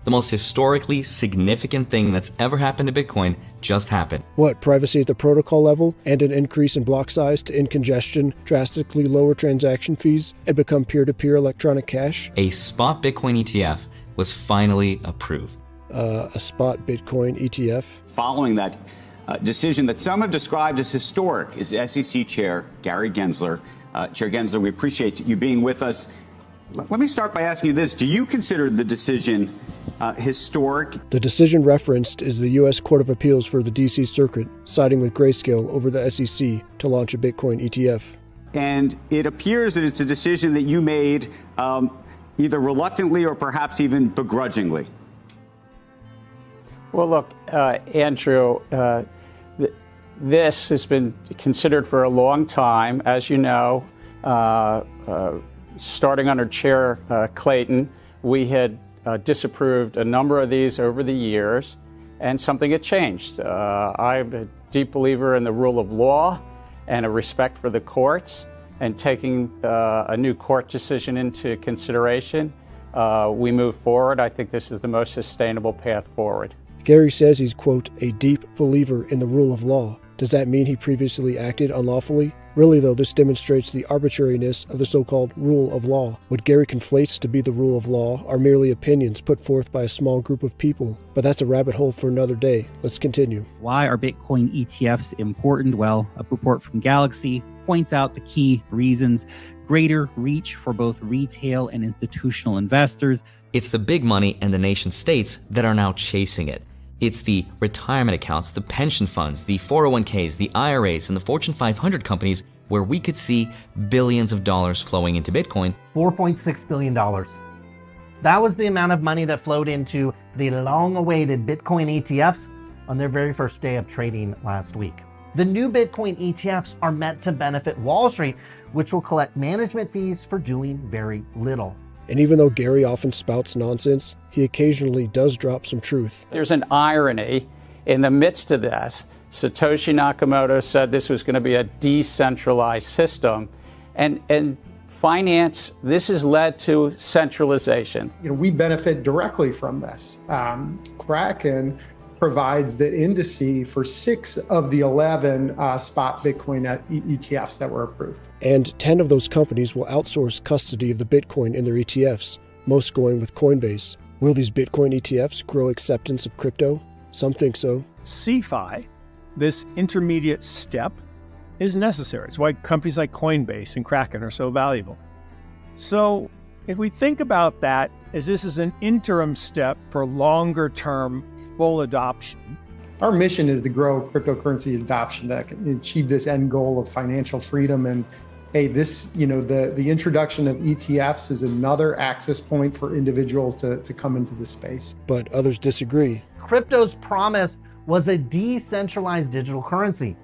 The most historically significant thing that's ever happened to Bitcoin just happened. What, privacy at the protocol level and an increase in block size to end congestion, drastically lower transaction fees, and become peer-to-peer electronic cash? A spot Bitcoin ETF was finally approved. A spot Bitcoin ETF? Following that decision that some have described as historic is SEC Chair Gary Gensler. Chair Gensler, we appreciate you being with us. Let me start by asking you this. Do you consider the decision historic? The decision referenced is the U.S. Court of Appeals for the D.C. Circuit, siding with Grayscale over the SEC to launch a Bitcoin ETF. And it appears that it's a decision that you made either reluctantly or perhaps even begrudgingly. Well, look, Andrew, this has been considered for a long time. As you know, starting under Chair Clayton, we had disapproved a number of these over the years, and something had changed. I'm a deep believer in the rule of law and a respect for the courts, and taking a new court decision into consideration, we move forward. I think this is the most sustainable path forward. Gary says he's, quote, a deep believer in the rule of law. Does that mean he previously acted unlawfully? Really, though, this demonstrates the arbitrariness of the so-called rule of law. What Gary conflates to be the rule of law are merely opinions put forth by a small group of people. But that's a rabbit hole for another day. Let's continue. Why are Bitcoin ETFs important? Well, a report from Galaxy points out the key reasons: greater reach for both retail and institutional investors. It's the big money and the nation states that are now chasing it. It's the retirement accounts, the pension funds, the 401ks, the IRAs, and the Fortune 500 companies where we could see billions of dollars flowing into Bitcoin. $4.6 billion. That was the amount of money that flowed into the long-awaited Bitcoin ETFs on their very first day of trading last week. The new Bitcoin ETFs are meant to benefit Wall Street, which will collect management fees for doing very little. And even though Gary often spouts nonsense, he occasionally does drop some truth. There's an irony in the midst of this. Satoshi Nakamoto said this was going to be a decentralized system, and finance, this has led to centralization. We benefit directly from this. Kraken provides the indice for 6 of the 11 spot Bitcoin ETFs that were approved. And 10 of those companies will outsource custody of the Bitcoin in their ETFs, most going with Coinbase. Will these Bitcoin ETFs grow acceptance of crypto? Some think so. CeFi, this intermediate step, is necessary. It's why companies like Coinbase and Kraken are so valuable. So if we think about that as this is an interim step for longer term full adoption. Our mission is to grow cryptocurrency adoption to achieve this end goal of financial freedom. And hey, this, the introduction of ETFs is another access point for individuals to come into the space. But others disagree. Crypto's promise was a decentralized digital currency.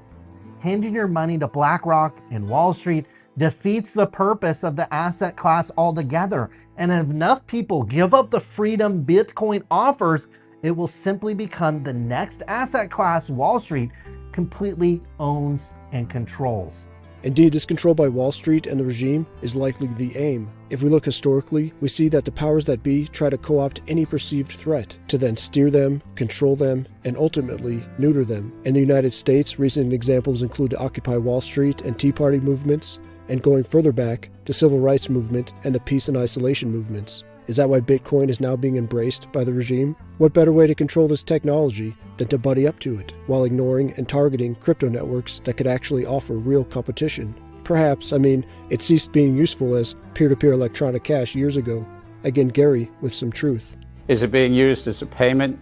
Handing your money to BlackRock and Wall Street defeats the purpose of the asset class altogether. And if enough people give up the freedom Bitcoin offers, it will simply become the next asset class Wall Street completely owns and controls. Indeed, this control by Wall Street and the regime is likely the aim. If we look historically, we see that the powers that be try to co-opt any perceived threat to then steer them, control them, and ultimately neuter them. In the United States, recent examples include the Occupy Wall Street and Tea Party movements, and going further back, the Civil Rights Movement and the Peace and Isolation movements. Is that why Bitcoin is now being embraced by the regime? What better way to control this technology than to buddy up to it, while ignoring and targeting crypto networks that could actually offer real competition? Perhaps, it ceased being useful as peer-to-peer electronic cash years ago. Again, Gary with some truth. Is it being used as a payment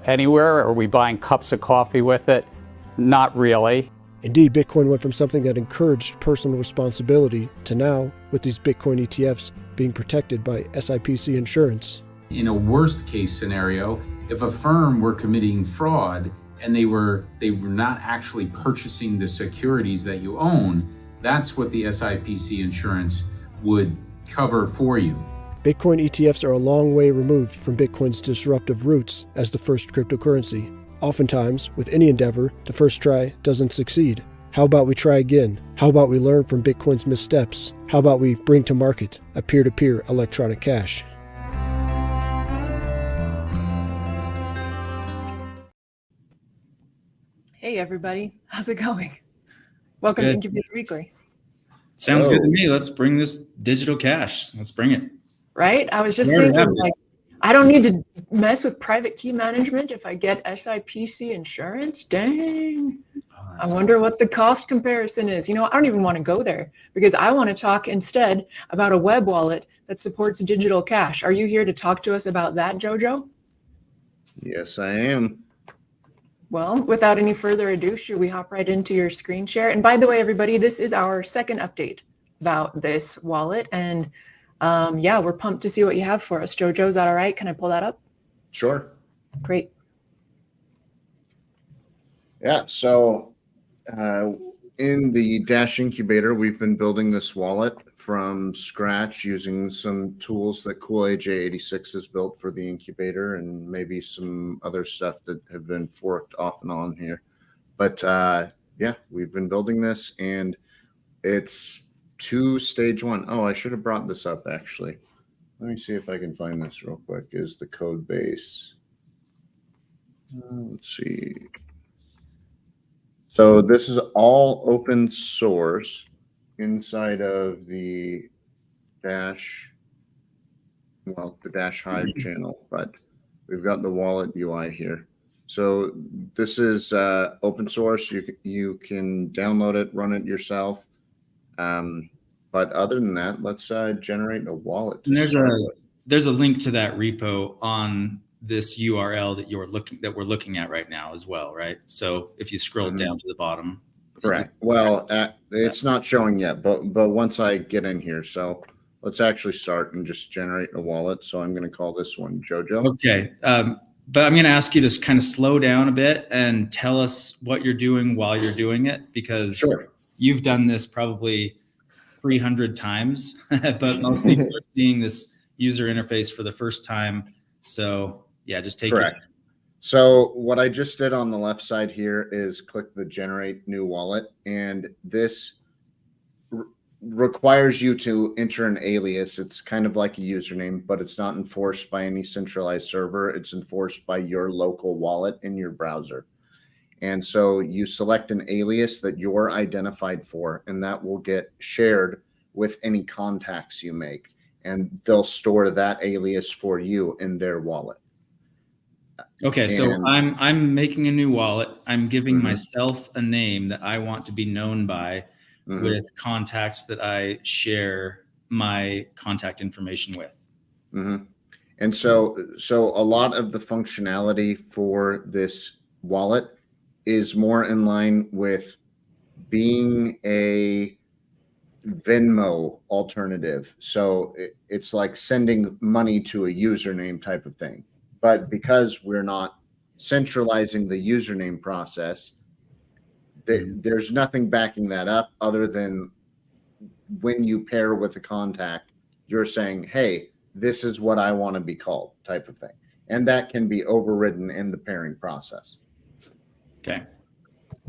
anywhere? Are we buying cups of coffee with it? Not really. Indeed, Bitcoin went from something that encouraged personal responsibility to now, with these Bitcoin ETFs, being protected by SIPC insurance. In a worst case scenario, if a firm were committing fraud and they were not actually purchasing the securities that you own, that's what the SIPC insurance would cover for you. Bitcoin ETFs are a long way removed from Bitcoin's disruptive roots as the first cryptocurrency. Oftentimes, with any endeavor, the first try doesn't succeed. How about we try again? How about we learn from Bitcoin's missteps? How about we bring to market a peer-to-peer electronic cash? everybody. How's it going? Welcome to Incubator Weekly. Sounds good to me. Let's bring this digital cash. Let's bring it. Right? I was just thinking, like, I don't need to mess with private key management if I get SIPC insurance. Dang. I wonder what the cost comparison is. You know, I don't even want to go there because I want to talk instead about a web wallet that supports digital cash. Are you here to talk to us about that, Jojo? Yes, I am. Well, without any further ado, should we hop right into your screen share? And by the way, everybody, this is our second update about this wallet. And yeah, we're pumped to see what you have for us. Jojo, is that all right? Can I pull that up? Sure. Great. Yeah, so in the Dash Incubator, we've been building this wallet from scratch using some tools that CoolAJ86 has built for the incubator and maybe some other stuff that have been forked off and on here. But yeah, we've been building this and it's stage one. Oh, I should have brought this up actually. Let me see if I can find this real quick. Is the code base. Let's see. So this is all open source inside of the Dash, well, the Dash Hive channel, but we've got the wallet UI here. So this is open source. You can download it, run it yourself. But other than that, let's generate a wallet. There's a link to that repo on this URL that we're looking at right now as well, right? So if you scroll down to the bottom. Correct. Well, it's not showing yet, but once I get in here, so let's actually start and just generate a wallet. So I'm going to call this one Jojo. Okay. But I'm going to ask you to kind of slow down a bit and tell us what you're doing while you're doing it, because you've done this probably 300 times, but most people are seeing this user interface for the first time. So yeah, just take it. So what I just did on the left side here is click the generate new wallet. And this requires you to enter an alias. It's kind of like a username, but it's not enforced by any centralized server. It's enforced by your local wallet in your browser. And so you select an alias that you're identified for, and that will get shared with any contacts you make. And they'll store that alias for you in their wallet. Okay, so I'm making a new wallet. I'm giving myself a name that I want to be known by with contacts that I share my contact information with. And so a lot of the functionality for this wallet is more in line with being a Venmo alternative. So it's like sending money to a username type of thing. But because we're not centralizing the username process, there's nothing backing that up other than when you pair with a contact, you're saying, hey, this is what I want to be called type of thing. And that can be overridden in the pairing process. Okay.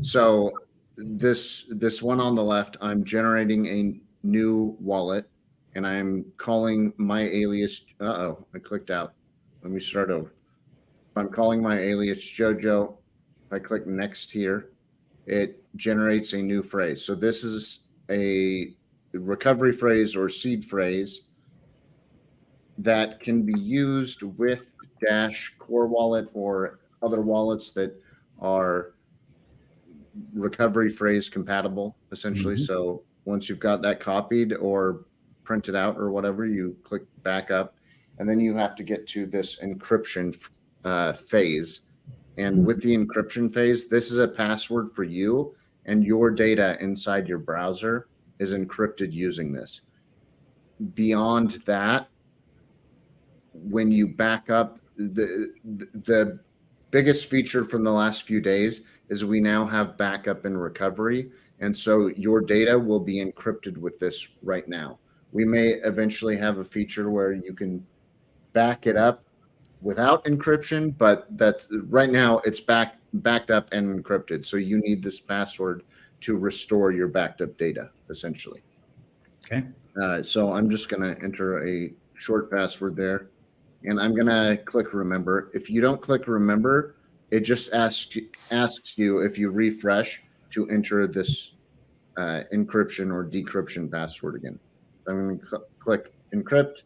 So this one on the left, I'm generating a new wallet and I'm calling my alias. I clicked out. Let me start over. I'm calling my alias Jojo. If I click next here, it generates a new phrase. So this is a recovery phrase or seed phrase that can be used with Dash Core Wallet or other wallets that are recovery phrase compatible, essentially. So once you've got that copied or printed out or whatever, you click back up. And then you have to get to this encryption phase. And with the encryption phase, this is a password for you, and your data inside your browser is encrypted using this. Beyond that, when you back up, the biggest feature from the last few days is we now have backup and recovery. And so your data will be encrypted with this right now. We may eventually have a feature where you can back it up without encryption, but that right now it's backed up and encrypted. So you need this password to restore your backed up data, essentially. Okay. So I'm just going to enter a short password there, and I'm going to click remember. If you don't click remember, it just asks you if you refresh to enter this encryption or decryption password again. I'm going to click encrypt,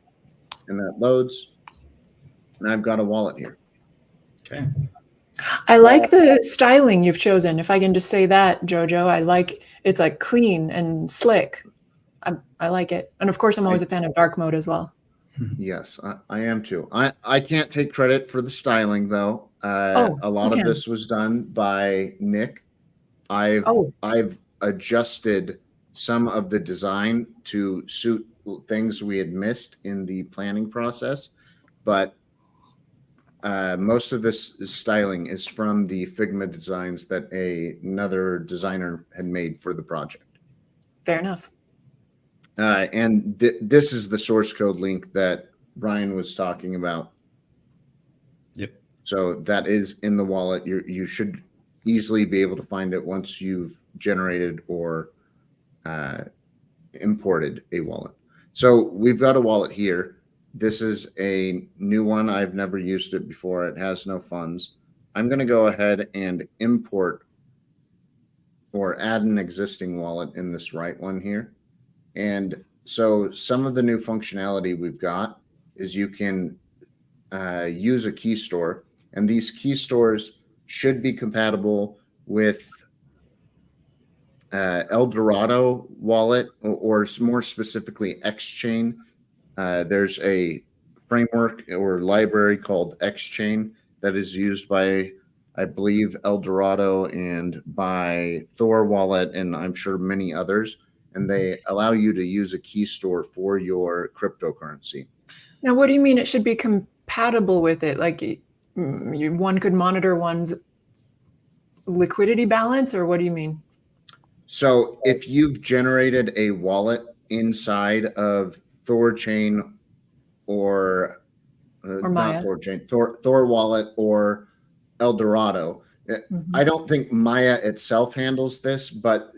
and that loads, and I've got a wallet here. Okay. I like the styling you've chosen. If I can just say that, Jojo, I like it's like clean and slick. I like it. And of course, I'm always a fan of dark mode as well. Yes, I am too. I can't take credit for the styling though. A lot of this was done by Nick. I've adjusted some of the design to suit things we had missed in the planning process, but most of this styling is from the Figma designs that another designer had made for the project. Fair enough. And this is the source code link that Brian was talking about. Yep. So that is in the wallet. You should easily be able to find it once you've generated or imported a wallet. So we've got a wallet here. This is a new one. I've never used it before. It has no funds. I'm going to go ahead and import or add an existing wallet in this right one here. And so some of the new functionality we've got is you can use a key store, and these key stores should be compatible with Eldorado wallet, or more specifically XChain. There's a framework or library called XChain that is used by, I believe, Eldorado and by Thor Wallet, and I'm sure many others. And they allow you to use a key store for your cryptocurrency. Now, what do you mean it should be compatible with it? Like one could monitor one's liquidity balance, or what do you mean? So if you've generated a wallet inside of Thorchain or not Thorchain, Thor Wallet or Eldorado, I don't think Maya itself handles this, but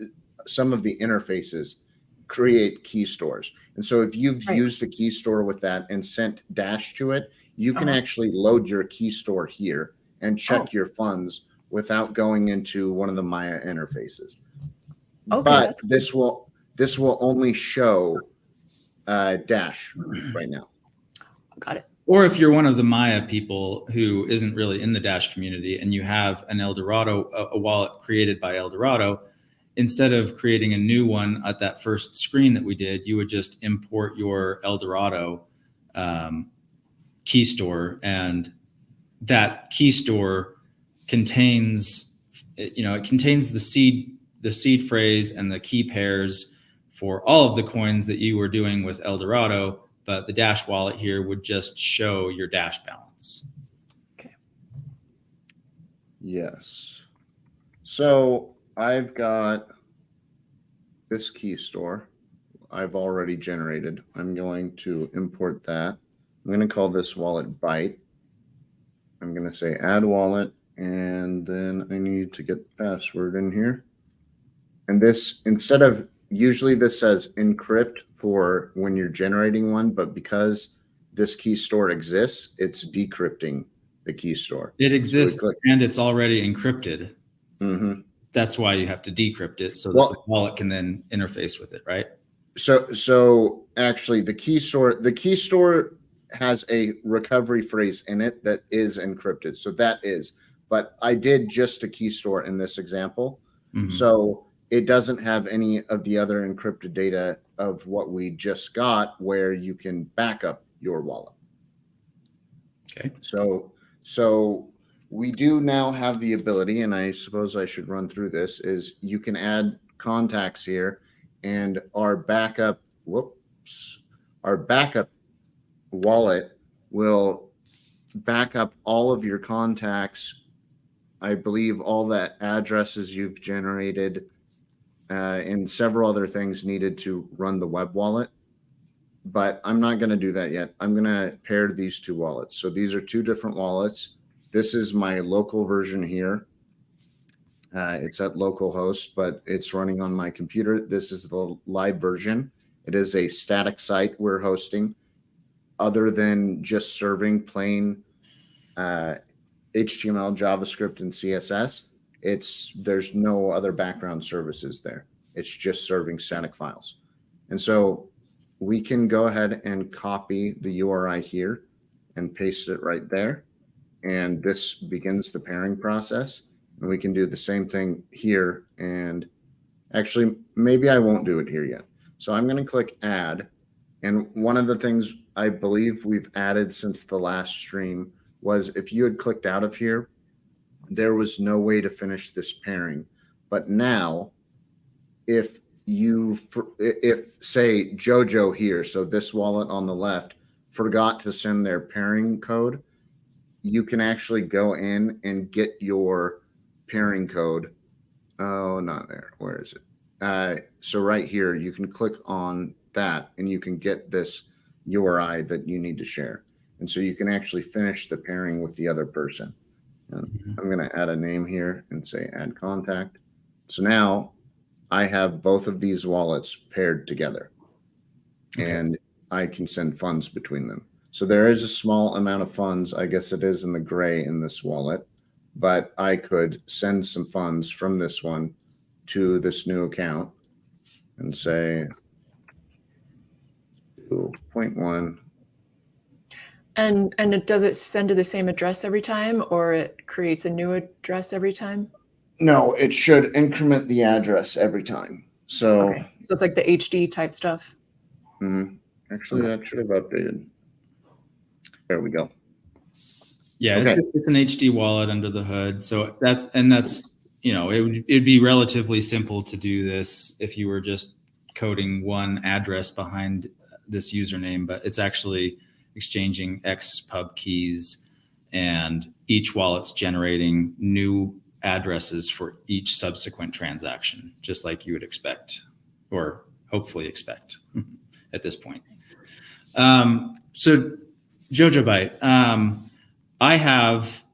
some of the interfaces create key stores. And so if you've used a key store with that and sent Dash to it, you can actually load your key store here and check your funds without going into one of the Maya interfaces. Okay, but this will only show Dash right now. Got it. Or if you're one of the Maya people who isn't really in the Dash community and you have an Eldorado, a wallet created by Eldorado, instead of creating a new one at that first screen that we did, you would just import your Eldorado key store, and that key store contains, it contains the seed phrase and the key pairs for all of the coins that you were doing with Eldorado, but the Dash wallet here would just show your Dash balance. Okay. Yes. So I've got this key store I've already generated. I'm going to import that. I'm going to call this wallet byte. I'm going to say add wallet, and then I need to get the password in here. And this, instead of, usually this says encrypt for when you're generating one, but because this key store exists, it's decrypting the key store. It exists, so and it's already encrypted. Mm-hmm. That's why you have to decrypt it so that the wallet can then interface with it, right? So actually the key store has a recovery phrase in it that is encrypted. So that is, but I did just a key store in this example. Mm-hmm. So it doesn't have any of the other encrypted data of what we just got where you can back up your wallet. Okay. So we do now have the ability, and I suppose I should run through this, is you can add contacts here, and our backup wallet will back up all of your contacts. I believe all the addresses you've generated and several other things needed to run the web wallet. But I'm not going to do that yet. I'm going to pair these two wallets. So these are two different wallets. This is my local version here. It's at localhost, but it's running on my computer. This is the live version. It is a static site we're hosting. Other than just serving plain HTML, JavaScript, and CSS. There's no other background services there. It's just serving static files. And so we can go ahead and copy the URI here and paste it right there. And this begins the pairing process. And we can do the same thing here. And actually, maybe I won't do it here yet. So I'm going to click add. And one of the things I believe we've added since the last stream was if you had clicked out of here, there was no way to finish this pairing. But now, if say Jojo here, so this wallet on the left, forgot to send their pairing code, you can actually go in and get your pairing code. Oh, not there. Where is it? So right here, you can click on that and you can get this URI that you need to share. And so you can actually finish the pairing with the other person. I'm going to add a name here and say add contact. So now I have both of these wallets paired together, and I can send funds between them. So there is a small amount of funds. I guess it is in the gray in this wallet, but I could send some funds from this one to this new account and say 2.1. And does it send to the same address every time, or it creates a new address every time? No, it should increment the address every time. So, okay. So it's like the HD type stuff. Actually, that should have updated. There we go. Yeah, it's an HD wallet under the hood. So that's it'd be relatively simple to do this if you were just coding one address behind this username, but it's actually exchanging X pub keys, and each wallet's generating new addresses for each subsequent transaction, just like you would expect, or hopefully expect at this point. So Jojobyte, I have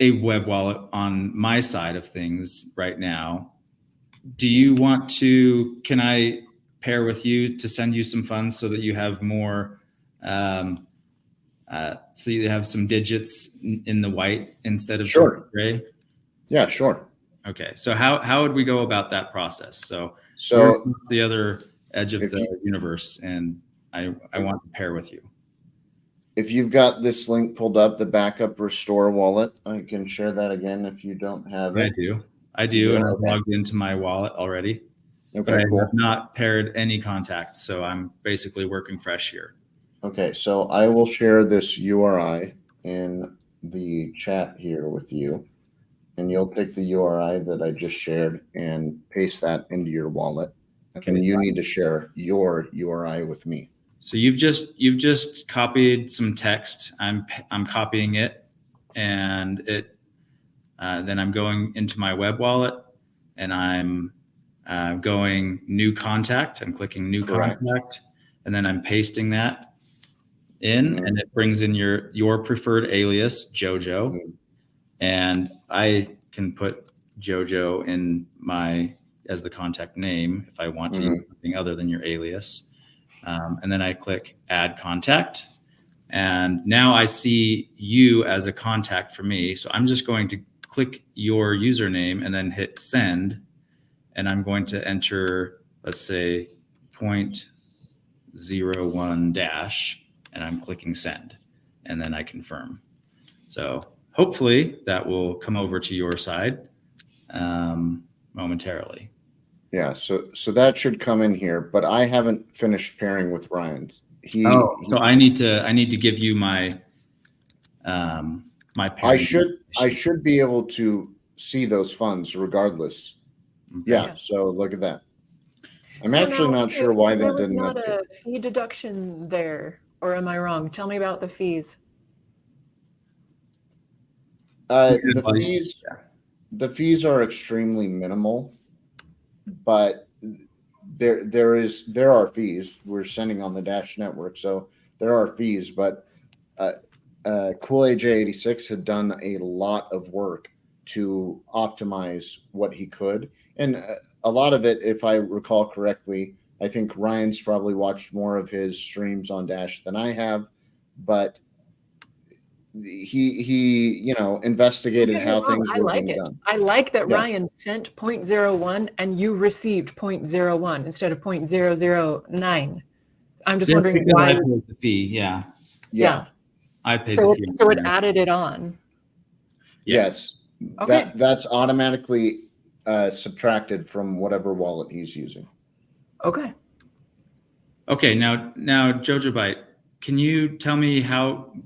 a web wallet on my side of things right now. Do you want to, can I pair with you to send you some funds so that you have more, so you have some digits in the white instead of sure. gray? Yeah, sure. Okay. So how would we go about that process? So you're the other edge of the universe, and I want to pair with you. If you've got this link pulled up, the backup restore wallet, I can share that again if you don't have it. I do, and I've logged into my wallet already. Okay, cool. I have not paired any contacts, so I'm basically working fresh here. Okay, so I will share this URI in the chat here with you, and you'll take the URI that I just shared and paste that into your wallet. Okay. And you need to share your URI with me. So you've just copied some text. I'm copying it, and it then I'm going into my web wallet, and I'm going new contact. I'm clicking new contact, and then I'm pasting that in, and it brings in your preferred alias, Jojo, and I can put Jojo in as the contact name if I want to use something other than your alias. And then I click add contact, and now I see you as a contact for me. So I'm just going to click your username and then hit send, and I'm going to enter, let's say 0.01 dash, and I'm clicking send, and then I confirm. So hopefully that will come over to your side momentarily. Yeah, so that should come in here, but I haven't finished pairing with Ryan. So I need to give you my my pairing. I should be able to see those funds regardless. Okay. Yeah, so look at that. I'm actually not sure why that didn't update. Not a fee deduction there, or am I wrong? Tell me about the fees. The fees are extremely minimal, but there are fees. We're sending on the Dash network, so there are fees. But CoolAJ86 had done a lot of work to optimize what he could, and a lot of it, if I recall correctly, I think Ryan's probably watched more of his streams on Dash than I have, but he investigated how things were being done. I like that Yeah. Ryan sent 0.01 and you received 0.01 instead of 0.009. I'm just wondering why. I paid the fee. Yeah. Yeah. I paid So the fee. so it added it on. Yeah. Yes. Okay. That's automatically subtracted from whatever wallet he's using. Okay. Okay. Now Jojobyte, can you tell me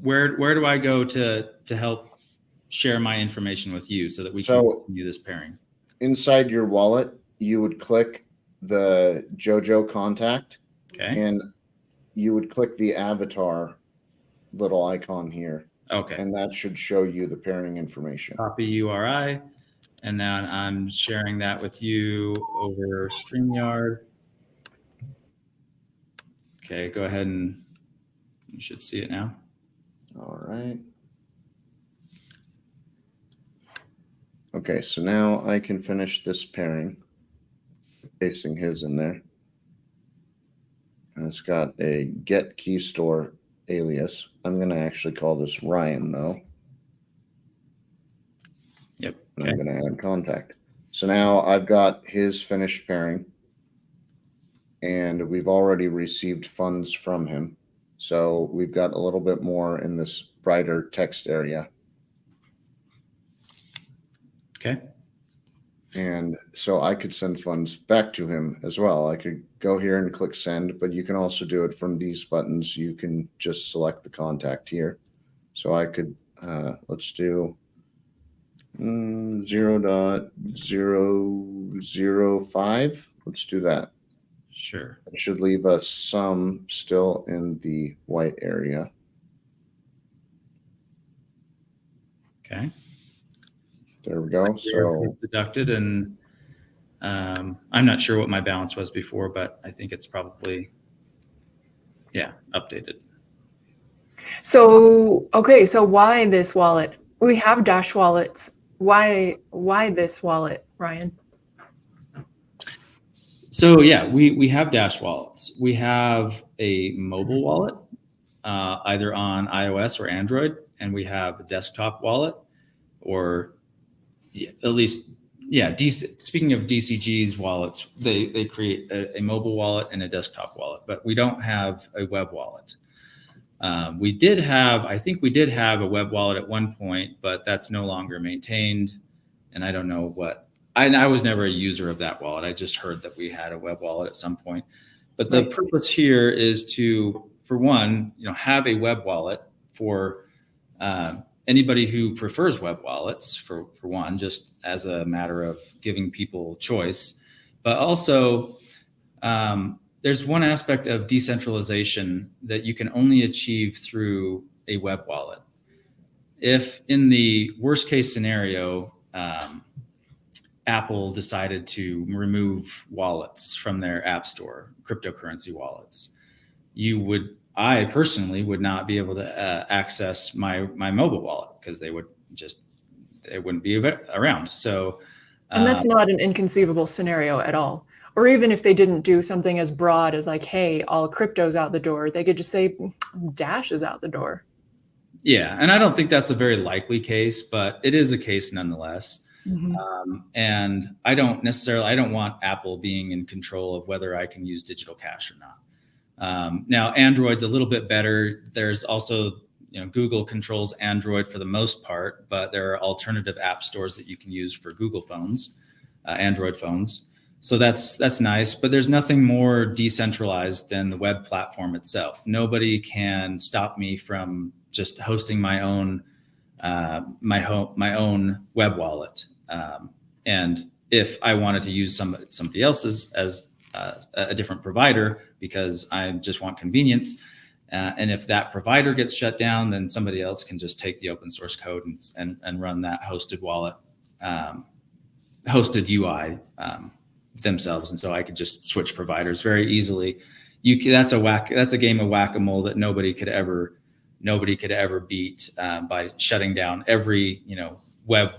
where do I go to help share my information with you so that we can continue this pairing? Inside your wallet, you would click the Jojo contact, and you would click the avatar little icon here. Okay. And that should show you the pairing information. Copy URI, and then I'm sharing that with you over StreamYard. Okay, go ahead and you should see it now. All right. Okay, so now I can finish this pairing, pasting his in there. And it's got a get key store alias. I'm going to actually call this Ryan, though. Yep. And I'm going to add contact. So now I've got his finished pairing, and we've already received funds from him. So we've got a little bit more in this brighter text area. Okay. And so I could send funds back to him as well. I could go here and click send, but you can also do it from these buttons. You can just select the contact here. So I could, let's do 0.005. Let's do that. Sure. It should leave us some still in the white area. Okay. There we go. So deducted, and I'm not sure what my balance was before, but I think it's probably, updated. So, okay, so why this wallet? We have Dash wallets. Why this wallet, Ryan? So yeah, we have Dash wallets. We have a mobile wallet, either on iOS or Android, and we have a desktop wallet, or at least, speaking of DCG's wallets, they create a mobile wallet and a desktop wallet, but we don't have a web wallet. I think we did have a web wallet at one point, but that's no longer maintained. And I don't know what, I was never a user of that wallet. I just heard that we had a web wallet at some point. But the purpose here is to, for one, have a web wallet for anybody who prefers web wallets, for one, just as a matter of giving people choice. But also, there's one aspect of decentralization that you can only achieve through a web wallet. If in the worst case scenario, Apple decided to remove wallets from their app store, cryptocurrency wallets, I personally would not be able to access my mobile wallet because they wouldn't be around. So, and that's not an inconceivable scenario at all. Or even if they didn't do something as broad as like, hey, all crypto's out the door, they could just say Dash is out the door. Yeah, and I don't think that's a very likely case, but it is a case nonetheless. Mm-hmm. And I don't want Apple being in control of whether I can use digital cash or not. Now, Android's a little bit better. There's also, Google controls Android for the most part, but there are alternative app stores that you can use for Google phones, Android phones. So that's nice, but there's nothing more decentralized than the web platform itself. Nobody can stop me from just hosting my own my own web wallet. And if I wanted to use somebody else's as a different provider because I just want convenience, and if that provider gets shut down, then somebody else can just take the open source code and run that hosted wallet, hosted UI themselves. And so I could just switch providers very easily. That's a game of whack-a-mole that nobody could ever beat by shutting down every web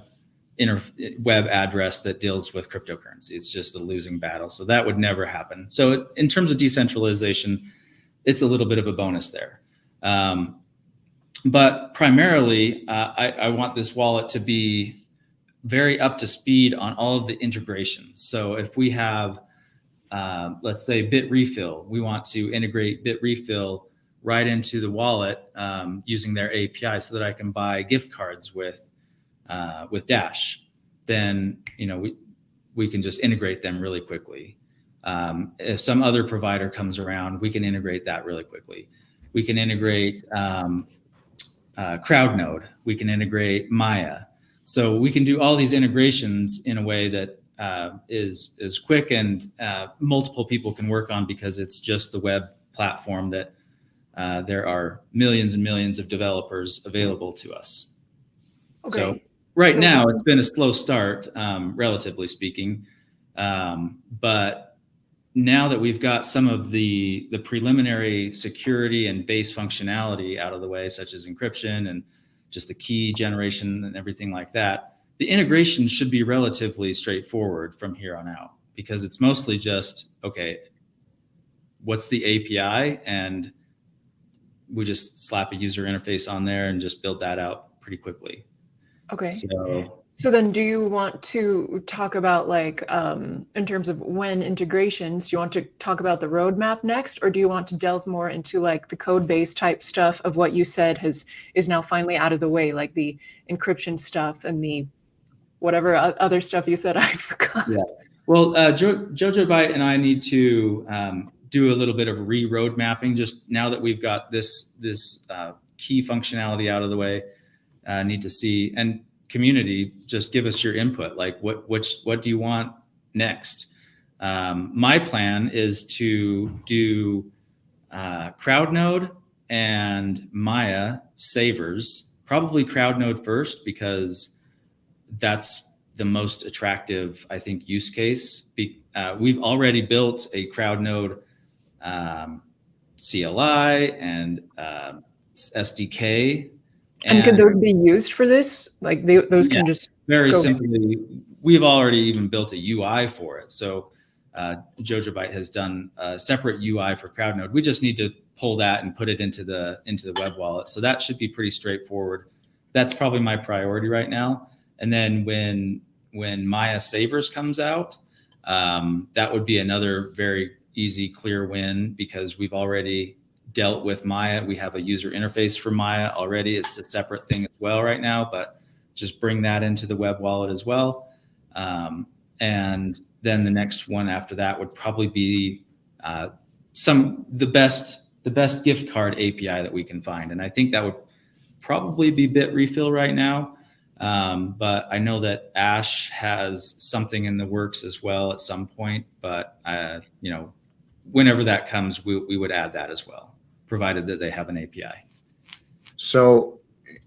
address that deals with cryptocurrency. It's just a losing battle. So that would never happen. So in terms of decentralization, it's a little bit of a bonus there. But primarily, I want this wallet to be very up to speed on all of the integrations. So if we have, let's say Bitrefill, we want to integrate Bitrefill right into the wallet using their API so that I can buy gift cards with Dash. Then, we can just integrate them really quickly. If some other provider comes around, we can integrate that really quickly. We can integrate Crowdnode. We can integrate Maya. So we can do all these integrations in a way that is quick and multiple people can work on, because it's just the web platform that there are millions and millions of developers available to us. Okay. So now it's been a slow start, relatively speaking. But now that we've got some of the preliminary security and base functionality out of the way, such as encryption and just the key generation and everything like that, the integration should be relatively straightforward from here on out, because it's mostly just, okay, what's the API? And we just slap a user interface on there and just build that out pretty quickly. Okay. So then do you want to talk about, like, in terms of when integrations, do you want to talk about the roadmap next, or do you want to delve more into like the code base type stuff of what you said is now finally out of the way, like the encryption stuff and the whatever other stuff you said I forgot? Yeah. Well, Jojobyte and I need to do a little bit of road mapping just now that we've got this key functionality out of the way. Need to see, and community, just give us your input. Like what do you want next? My plan is to do Crowdnode and Maya savers, probably Crowdnode first, because that's the most attractive, I think, use case. We've already built a Crowdnode CLI and SDK. And could those be used for this? Like those can just very go simply. We've already even built a UI for it. So Jojobyte has done a separate UI for Crowdnode. We just need to pull that and put it into the web wallet. So that should be pretty straightforward. That's probably my priority right now. And then when Maya Savers comes out, that would be another very easy, clear win, because we've already dealt with Maya. We have a user interface for Maya already. It's a separate thing as well right now, but just bring that into the web wallet as well. And then the next one after that would probably be the best gift card API that we can find. And I think that would probably be Bitrefill right now. But I know that Ash has something in the works as well at some point, but whenever that comes, we would add that as well, provided that they have an API. So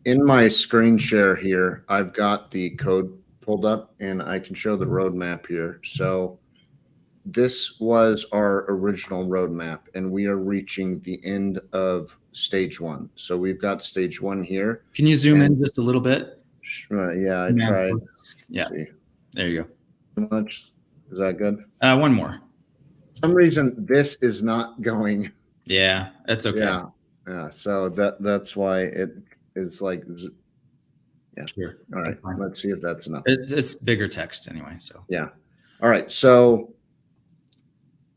in my screen share here, I've got the code pulled up and I can show the roadmap here. So this was our original roadmap and we are reaching the end of stage one. So we've got stage one here. Can you zoom in just a little bit? Yeah, I tried. Yeah, there you go. Too much? Is that good? One more. For some reason, this is not going. Yeah, that's okay. Yeah. So that's why it is like. Yeah. Sure. All right. Let's see if that's enough. It's bigger text anyway. So yeah. All right. So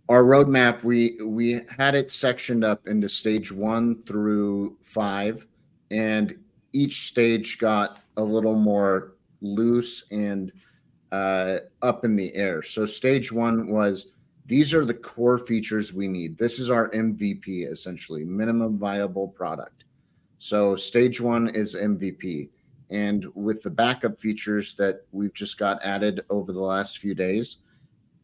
our roadmap, we had it sectioned up into stage 1 through 5, and each stage got a little more loose and up in the air. So stage 1 was, these are the core features we need. This is our MVP, essentially, minimum viable product. So stage 1 is MVP. And with the backup features that we've just got added over the last few days,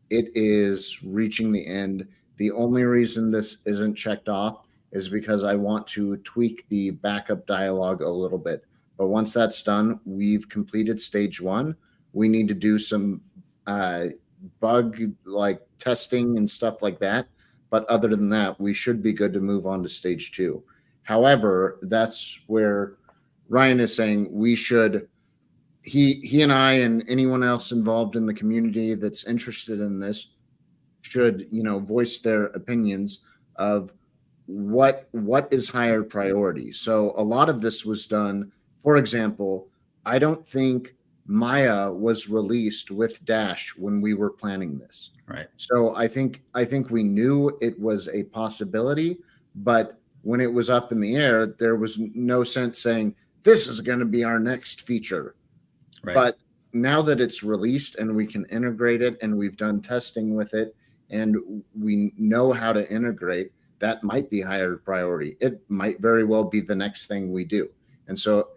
it is reaching the end. The only reason this isn't checked off is because I want to tweak the backup dialog a little bit. But once that's done, we've completed stage 1. We need to do some bug like testing and stuff like that. But other than that, we should be good to move on to stage 2. However, that's where Ryan is saying we should, he and I and anyone else involved in the community that's interested in this should, voice their opinions of what is higher priority. So a lot of this was done. For example, I don't think Maya was released with Dash when we were planning this. Right. So I think we knew it was a possibility, but when it was up in the air, there was no sense saying this is going to be our next feature. Right. But now that it's released and we can integrate it and we've done testing with it and we know how to integrate, that might be higher priority. It might very well be the next thing we do. And so,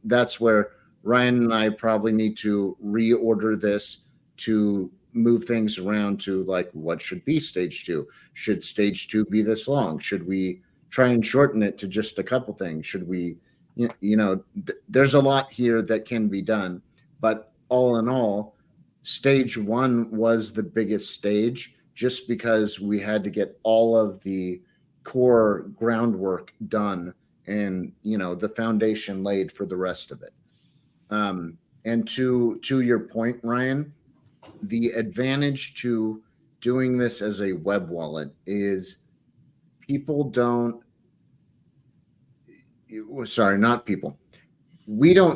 that's where Ryan and I probably need to reorder this to move things around to like, what should be stage 2? Should stage 2 be this long? Should we try and shorten it to just a couple things? Should we, there's a lot here that can be done, but all in all, stage 1 was the biggest stage just because we had to get all of the core groundwork done and, the foundation laid for the rest of it. And to your point, Ryan, the advantage to doing this as a web wallet is we don't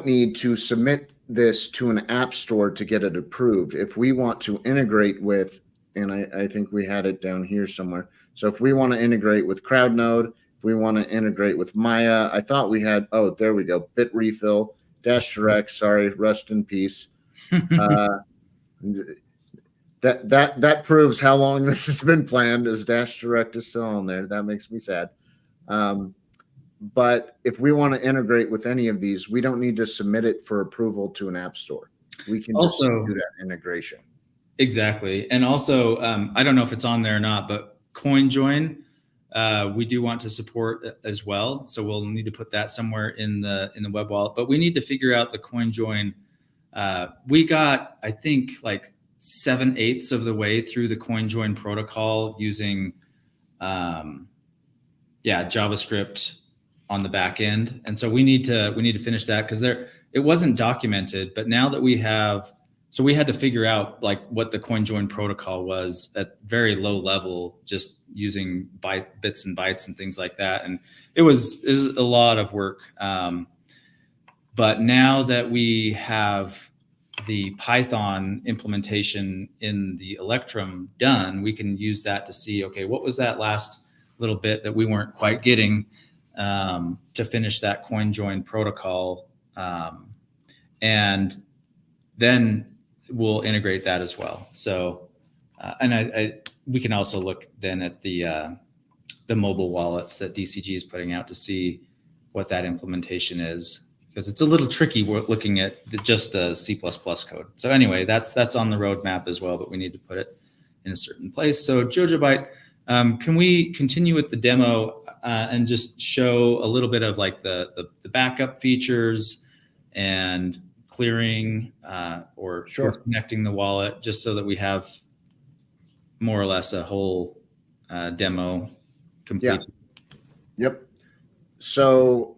need to submit this to an app store to get it approved. If we want to integrate with, and I think we had it down here somewhere. So if we want to integrate with Crowdnode, if we want to integrate with Maya, I thought we had, there we go, Bitrefill, Dash Direct, sorry, rest in peace. That proves how long this has been planned, as Dash Direct is still on there. That makes me sad. But if we want to integrate with any of these, we don't need to submit it for approval to an app store. We can also just do that integration. Exactly. And also, I don't know if it's on there or not, but CoinJoin, we do want to support as well. So we'll need to put that somewhere in the web wallet, but we need to figure out the CoinJoin. We got, I think, like 7/8 of the way through the CoinJoin protocol using, JavaScript on the back end. And so we need to finish that because it wasn't documented, but now that we have, so we had to figure out like what the CoinJoin protocol was at very low level, just using bits and bytes and things like that. And it was a lot of work. But now that we have the Python implementation in the Electrum done, we can use that to see, okay, what was that last little bit that we weren't quite getting to finish that CoinJoin protocol. And then we'll integrate that as well. So, and we can also look then at the mobile wallets that DCG is putting out to see what that implementation is, because it's a little tricky. We're looking at just the C++ code. So anyway, that's on the roadmap as well, but we need to put it in a certain place. So Jojobyte, can we continue with the demo and just show a little bit of like the backup features and clearing or disconnecting the wallet, just so that we have more or less a whole demo complete? Yeah. Yep. So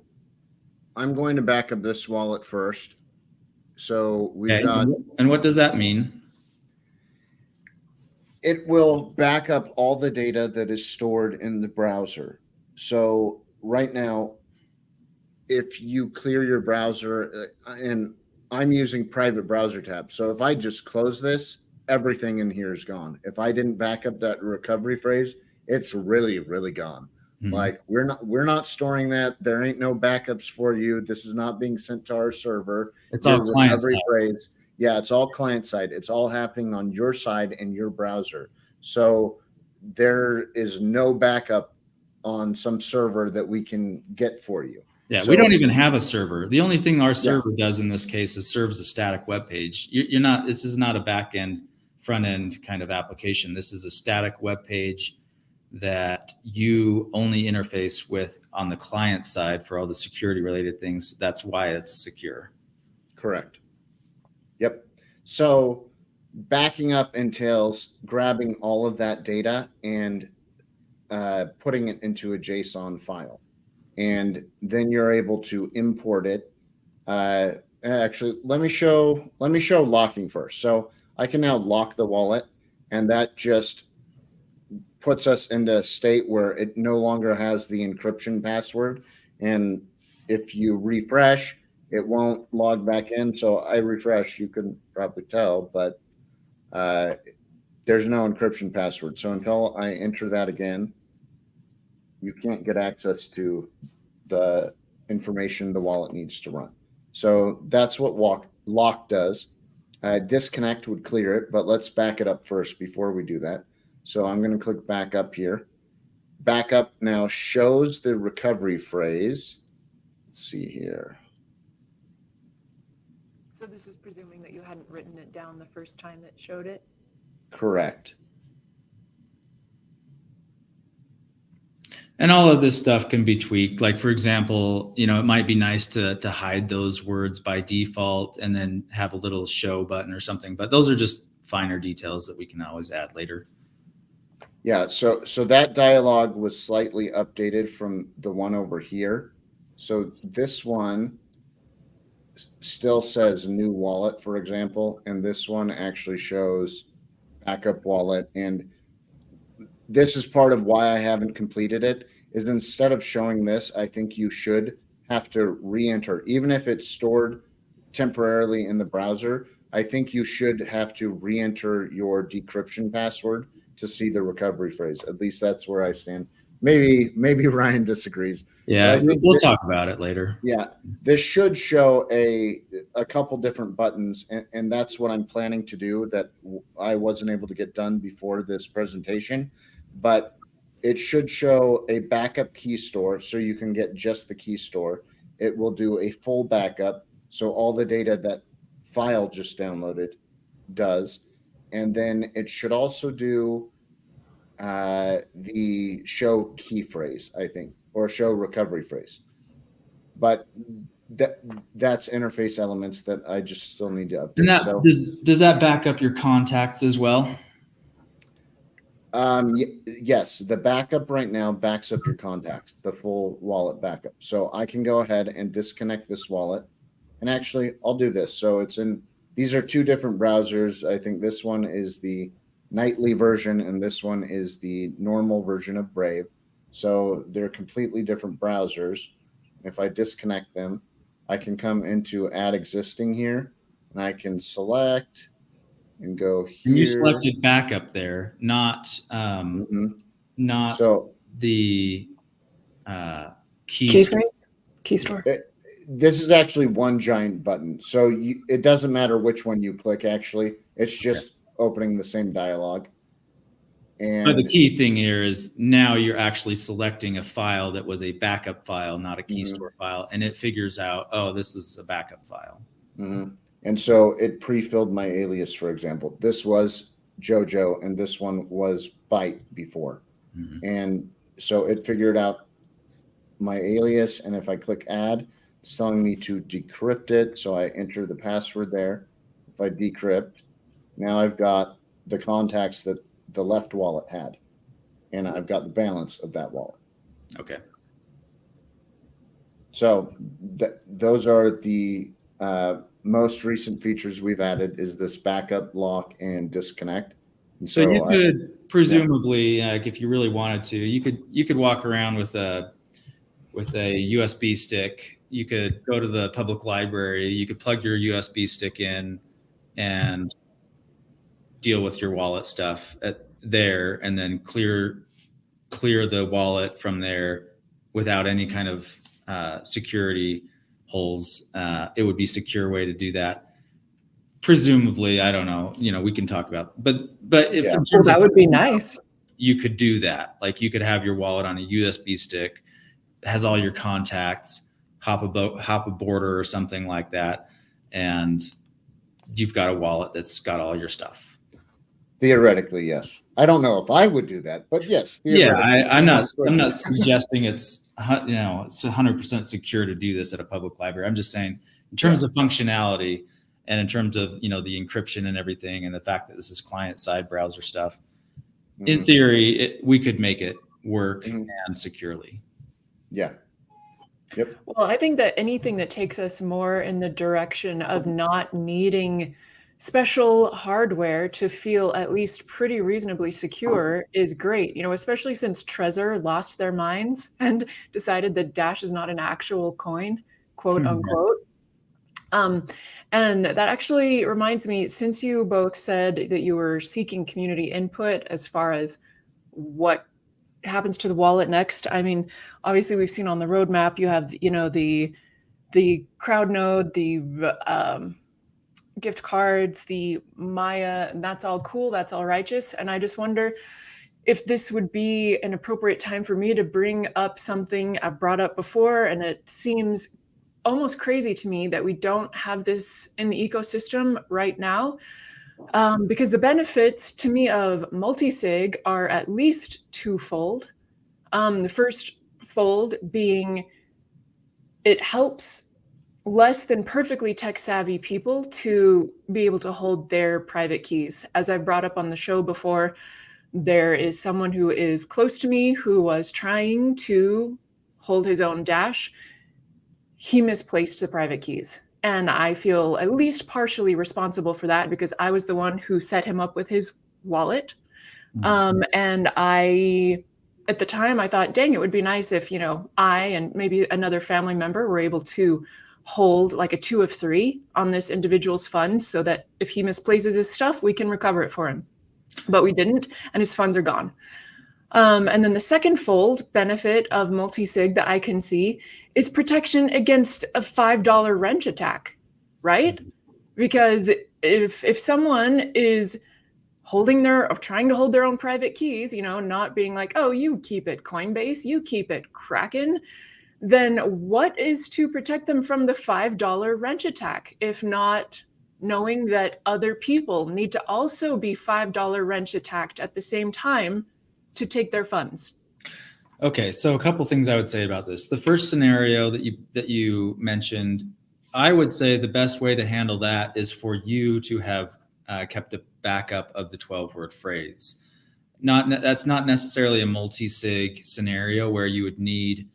I'm going to back up this wallet first. So we've got. And what does that mean? It will back up all the data that is stored in the browser. So right now, if you clear your browser, and I'm using private browser tabs. So if I just close this, everything in here is gone. If I didn't back up that recovery phrase, it's really, really gone. Mm-hmm. Like we're not storing that. There ain't no backups for you. This is not being sent to our server. It's all client side. Phrase, yeah, it's all client side. It's all happening on your side in your browser. So there is no backup on some server that we can get for you. Yeah, so we don't even have a server. The only thing our server does in this case is serves a static web page. This is not a back end, front end kind of application. This is a static web page that you only interface with on the client side for all the security related things. That's why it's secure. Correct. Yep. So backing up entails grabbing all of that data and putting it into a JSON file. And then you're able to import it. Actually, let me show locking first. So I can now lock the wallet, and that just puts us into a state where it no longer has the encryption password. And if you refresh, it won't log back in. So I refresh, you can probably tell, but there's no encryption password. So until I enter that again, you can't get access to the information the wallet needs to run. So that's what lock does. Disconnect would clear it, but let's back it up first before we do that. So I'm going to click back up here. Backup now shows the recovery phrase. Let's see here. So this is presuming that you hadn't written it down the first time that showed it? Correct. And all of this stuff can be tweaked. Like, for example, it might be nice to hide those words by default and then have a little show button or something. But those are just finer details that we can always add later. Yeah, so that dialog was slightly updated from the one over here. So this one still says new wallet, for example, and this one actually shows backup wallet. And this is part of why I haven't completed it, is instead of showing this, I think you should have to re-enter. Even if it's stored temporarily in the browser, I think you should have to re-enter your decryption password to see the recovery phrase. At least that's where I stand. Maybe Ryan disagrees. Yeah, we'll talk about it later. Yeah, this should show a couple different buttons, and that's what I'm planning to do that I wasn't able to get done before this presentation. But it should show a backup key store, so you can get just the key store. It will do a full backup, so all the data that file just downloaded does. And then it should also do the show key phrase, I think, or show recovery phrase. But that's interface elements that I just still need to update. And that, does that back up your contacts as well? Yes, the backup right now backs up your contacts, the full wallet backup. So I can go ahead and disconnect this wallet. And actually, I'll do this. So these are two different browsers. I think this one is the nightly version, and this one is the normal version of Brave. So they're completely different browsers. If I disconnect them, I can come into add existing here, and I can select and go here. And you selected backup there, not so the key phrase, key store. This is actually one giant button. So it doesn't matter which one you click, actually. It's just opening the same dialog. But the key thing here is now you're actually selecting a file that was a backup file, not a key store file. And it figures out, oh, this is a backup file. And so it pre-filled my alias, for example. This was Jojo, and this one was Byte before. And so it figured out my alias. And if I click add, it's telling me to decrypt it. So I enter the password there. If I decrypt, now I've got the contacts that the left wallet had, and I've got the balance of that wallet. Okay. So those are the most recent features we've added, is this backup, lock, and disconnect. And so you could presumably, like, if you really wanted to, you could walk around with a USB stick. You could go to the public library. You could plug your USB stick in and deal with your wallet stuff there, and then clear the wallet from there without any kind of security holes. It would be a secure way to do that. Presumably, I don't know. We can talk about, but if that would be nice. You could do that. Like, you could have your wallet on a USB stick, has all your contacts, hop a border or something like that, and you've got a wallet that's got all your stuff. Theoretically, yes. I don't know if I would do that, but yes. Yeah, I'm not suggesting it's 100% secure to do this at a public library. I'm just saying, in terms of functionality and in terms of the encryption and everything, and the fact that this is client-side browser stuff, in theory, we could make it work and securely. Yeah. Yep. Well, I think that anything that takes us more in the direction of not needing special hardware to feel at least pretty reasonably secure is great, especially since Trezor lost their minds and decided that Dash is not an actual coin, quote unquote. And that actually reminds me, since you both said that you were seeking community input as far as what happens to the wallet next, I mean, obviously we've seen on the roadmap, you have, the Crowdnode, the gift cards, the Maya, and that's all cool, that's all righteous. And I just wonder if this would be an appropriate time for me to bring up something I've brought up before, and it seems almost crazy to me that we don't have this in the ecosystem right now, because the benefits to me of multi-sig are at least twofold. The first fold being it helps less than perfectly tech savvy people to be able to hold their private keys. As I've brought up on the show before, there is someone who is close to me who was trying to hold his own Dash. He misplaced the private keys. And I feel at least partially responsible for that because I was the one who set him up with his wallet. And at the time, I thought, dang, it would be nice if, I and maybe another family member were able to hold like a 2 of 3 on this individual's funds so that if he misplaces his stuff, we can recover it for him. But we didn't, and his funds are gone. And then the second fold benefit of multi-sig that I can see is protection against a $5 wrench attack, right? Because if someone is trying to hold their own private keys, not being like, oh, you keep it Coinbase, you keep it Kraken, then what is to protect them from the $5 wrench attack, if not knowing that other people need to also be $5 wrench attacked at the same time to take their funds? Okay, so a couple things I would say about this. The first scenario that you mentioned, I would say the best way to handle that is for you to have kept a backup of the 12-word phrase. That's not necessarily a multi-sig scenario where you would need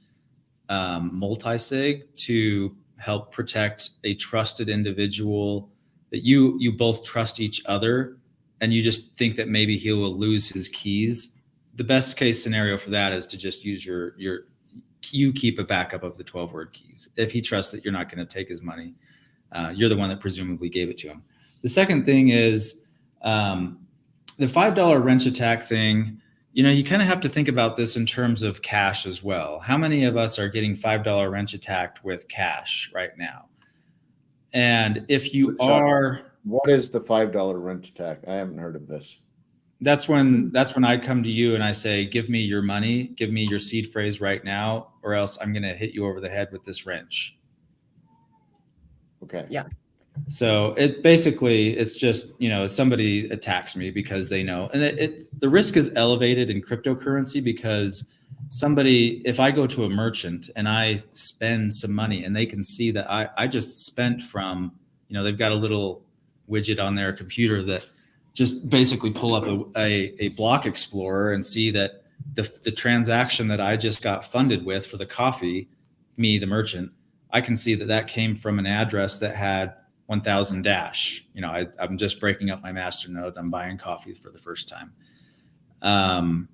multi-sig to help protect a trusted individual that you both trust each other, and you just think that maybe he will lose his keys. The best case scenario for that is to just use you keep a backup of the 12-word keys. If he trusts that you're not going to take his money, you're the one that presumably gave it to him. The second thing is the $5 wrench attack thing. You kind of have to think about this in terms of cash as well. How many of us are getting $5 wrench attacked with cash right now? And if you are, what is the $5 wrench attack? I haven't heard of this. That's when I come to you and I say, give me your money, give me your seed phrase right now, or else I'm going to hit you over the head with this wrench. Okay. Yeah. So it's just, somebody attacks me because they know, and the risk is elevated in cryptocurrency because if I go to a merchant and I spend some money and they can see that I just spent from, they've got a little widget on their computer that just basically pull up a block explorer and see that the transaction that I just got funded with for the coffee, me, the merchant, I can see that came from an address that had 1,000 Dash. I'm just breaking up my masternode. I'm buying coffee for the first time.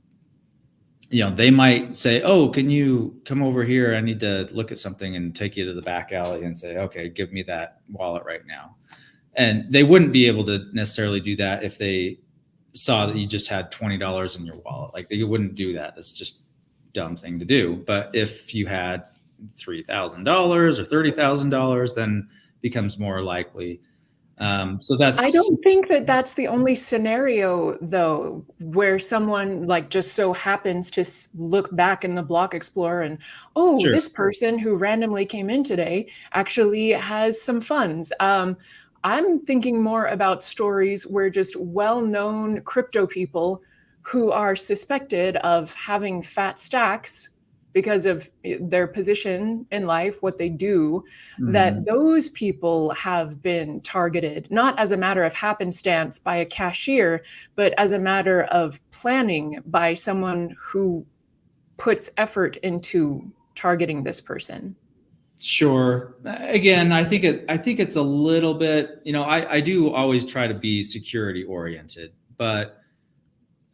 They might say, oh, can you come over here? I need to look at something, and take you to the back alley and say, okay, give me that wallet right now. And they wouldn't be able to necessarily do that if they saw that you just had $20 in your wallet. Like, they wouldn't do that. That's just a dumb thing to do. But if you had $3,000 or $30,000, then becomes more likely. So that's. I don't think that that's the only scenario, though, where someone just so happens to look back in the block explorer and, sure, this person who randomly came in today actually has some funds. I'm thinking more about stories where just well-known crypto people who are suspected of having fat stacks because of their position in life, what they do, that those people have been targeted, not as a matter of happenstance by a cashier, but as a matter of planning by someone who puts effort into targeting this person. Sure. Again, I think it's a little bit, I do always try to be security oriented, but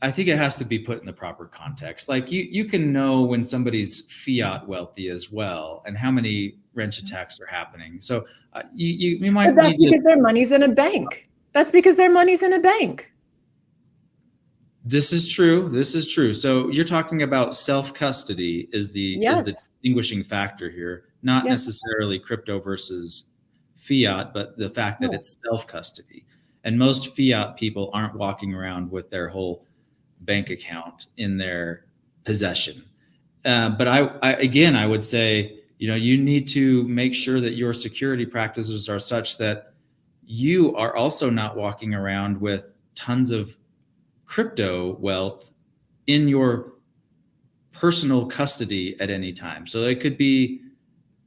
I think it has to be put in the proper context. Like you can know when somebody's fiat wealthy as well, and how many wrench attacks are happening. So you might. But that's because their money's in a bank. That's because their money's in a bank. This is true. So you're talking about self-custody is the distinguishing factor here, not necessarily crypto versus fiat, but the fact that it's self-custody. And most fiat people aren't walking around with their whole bank account in their possession. But I would say, you need to make sure that your security practices are such that you are also not walking around with tons of crypto wealth in your personal custody at any time. So it could be,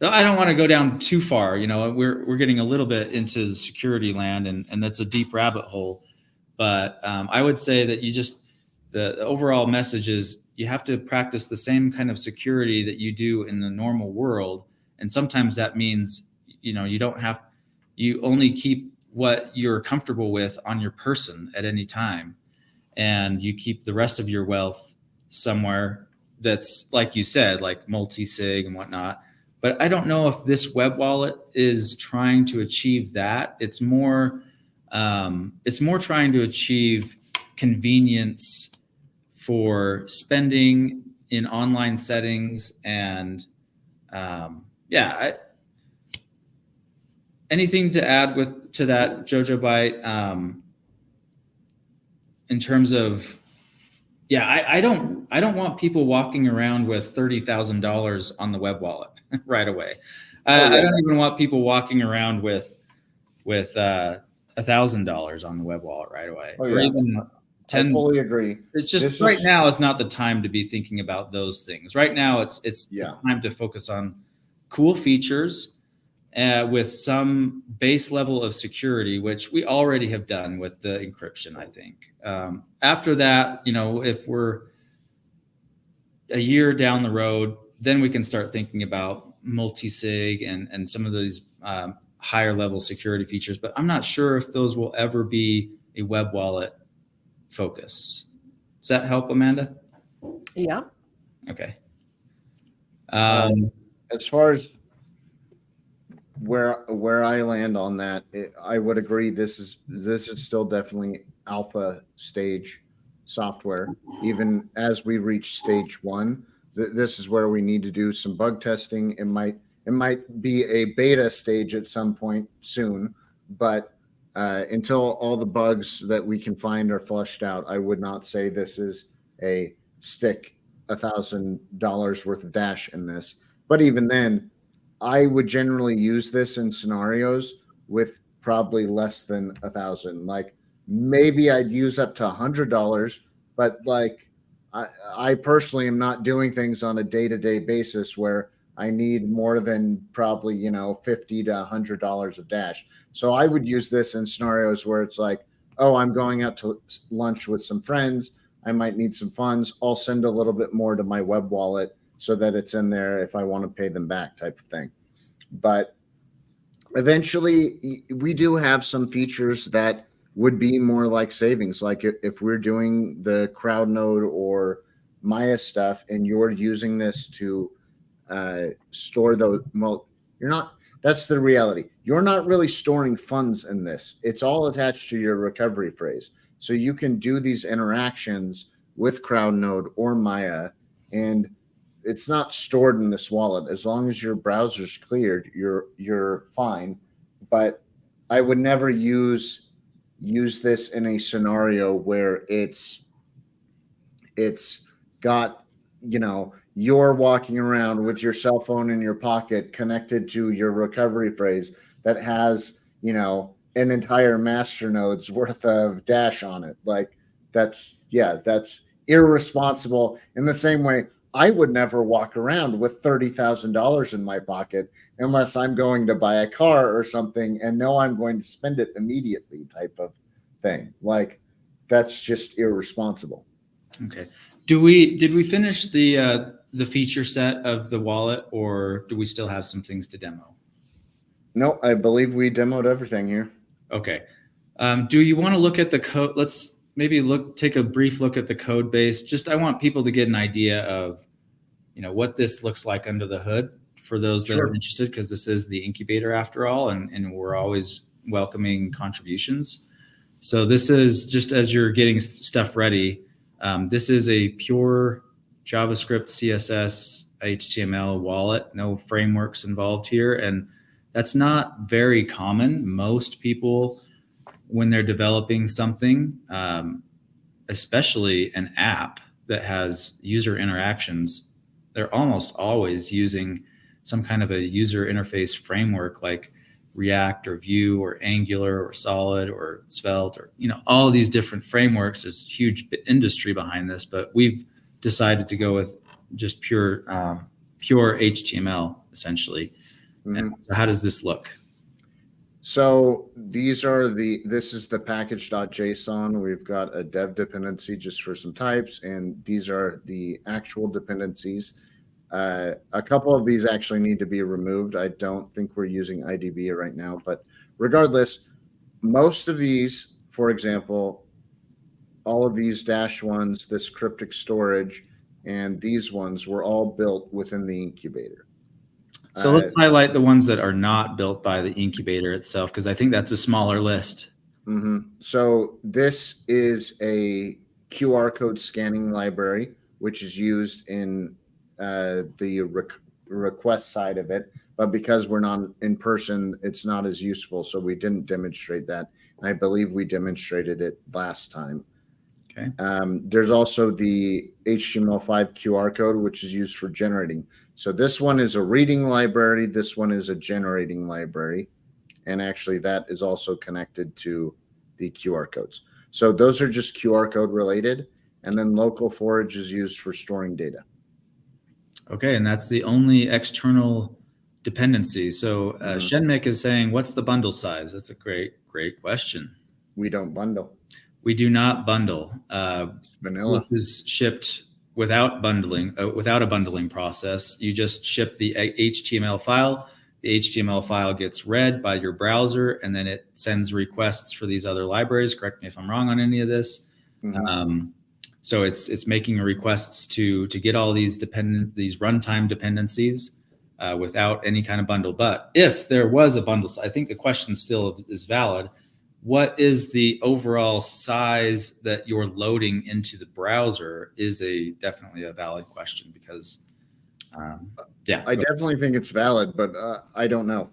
I don't want to go down too far, we're getting a little bit into the security land, and that's a deep rabbit hole. But I would say that the overall message is you have to practice the same kind of security that you do in the normal world. And sometimes that means, you only keep what you're comfortable with on your person at any time. And you keep the rest of your wealth somewhere that's, like you said, like multi-sig and whatnot. But I don't know if this web wallet is trying to achieve that. It's more trying to achieve convenience for spending in online settings. And anything to add to that, Jojobyte? In terms of, I don't want people walking around with $30,000 on the web wallet right away. I don't even want people walking around with $1,000 on the web wallet right away. Or even 10. I fully agree. It's just now is not the time to be thinking about those things. Right now, it's time to focus on cool features with some base level of security, which we already have done with the encryption, I think. After that, if we're a year down the road, then we can start thinking about multi-sig and some of these higher level security features. But I'm not sure if those will ever be a web wallet focus. Does that help, Amanda? Yeah. Okay. As far as where I land on that, I would agree. This is still definitely alpha stage software. Even as we reach stage 1, this is where we need to do some bug testing. It might be a beta stage at some point soon, but until all the bugs that we can find are flushed out, I would not say this is a stick $1,000 worth of Dash in this. But even then, I would generally use this in scenarios with probably less than 1,000. Like maybe I'd use up to $100, but like I personally am not doing things on a day-to-day basis where I need more than probably, $50 to $100 of Dash. So I would use this in scenarios where it's like, oh, I'm going out to lunch with some friends. I might need some funds. I'll send a little bit more to my web wallet so that it's in there if I want to pay them back, type of thing. But eventually we do have some features that would be more like savings. Like if we're doing the Crowdnode or Maya stuff and you're using this to store those, well, you're not, that's the reality. You're not really storing funds in this. It's all attached to your recovery phrase. So you can do these interactions with Crowdnode or Maya, and it's not stored in this wallet. As long as your browser's cleared, you're fine. But I would never use this in a scenario where it's got, you're walking around with your cell phone in your pocket connected to your recovery phrase that has, an entire masternode's worth of Dash on it. Like that's irresponsible. In the same way, I would never walk around with $30,000 in my pocket unless I'm going to buy a car or something and know I'm going to spend it immediately, type of thing. Like that's just irresponsible. Okay. Did we finish the the feature set of the wallet, or do we still have some things to demo? No, I believe we demoed everything here. Okay. Do you want to look at the code? Let's maybe take a brief look at the code base. Just, I want people to get an idea of, what this looks like under the hood for those that are interested, because this is the incubator after all, and we're always welcoming contributions. So this is just as you're getting stuff ready. This is a pure JavaScript, CSS, HTML wallet, no frameworks involved here. And that's not very common. Most people, when they're developing something, especially an app that has user interactions, they're almost always using some kind of a user interface framework like React or Vue or Angular or Solid or Svelte, or all of these different frameworks. There's huge industry behind this, but we've decided to go with just pure HTML essentially. And so how does this look? So this is the package.json. We've got a dev dependency just for some types, and these are the actual dependencies. A couple of these actually need to be removed. I don't think we're using IDB right now, but regardless, most of these, for example, all of these Dash ones, this cryptic storage, and these ones were all built within the incubator. So let's highlight the ones that are not built by the incubator itself, because I think that's a smaller list. So this is a QR code scanning library, which is used in the request side of it. But because we're not in person, it's not as useful. So we didn't demonstrate that. And I believe we demonstrated it last time. Okay. There's also the HTML5 QR code, which is used for generating. So this one is a reading library. This one is a generating library. And actually that is also connected to the QR codes. So those are just QR code related. And then local forage is used for storing data. Okay. And that's the only external dependency. So Shenmik is saying, what's the bundle size? That's a great question. We don't bundle. We do not bundle. Vanilla. This is shipped without bundling, without a bundling process. You just ship the HTML file. The HTML file gets read by your browser, and then it sends requests for these other libraries. Correct me if I'm wrong on any of this. So it's making requests to get all these runtime dependencies without any kind of bundle. But if there was a bundle, I think the question still is valid. What is the overall size that you're loading into the browser is definitely a valid question, because I definitely think it's valid, but I don't know.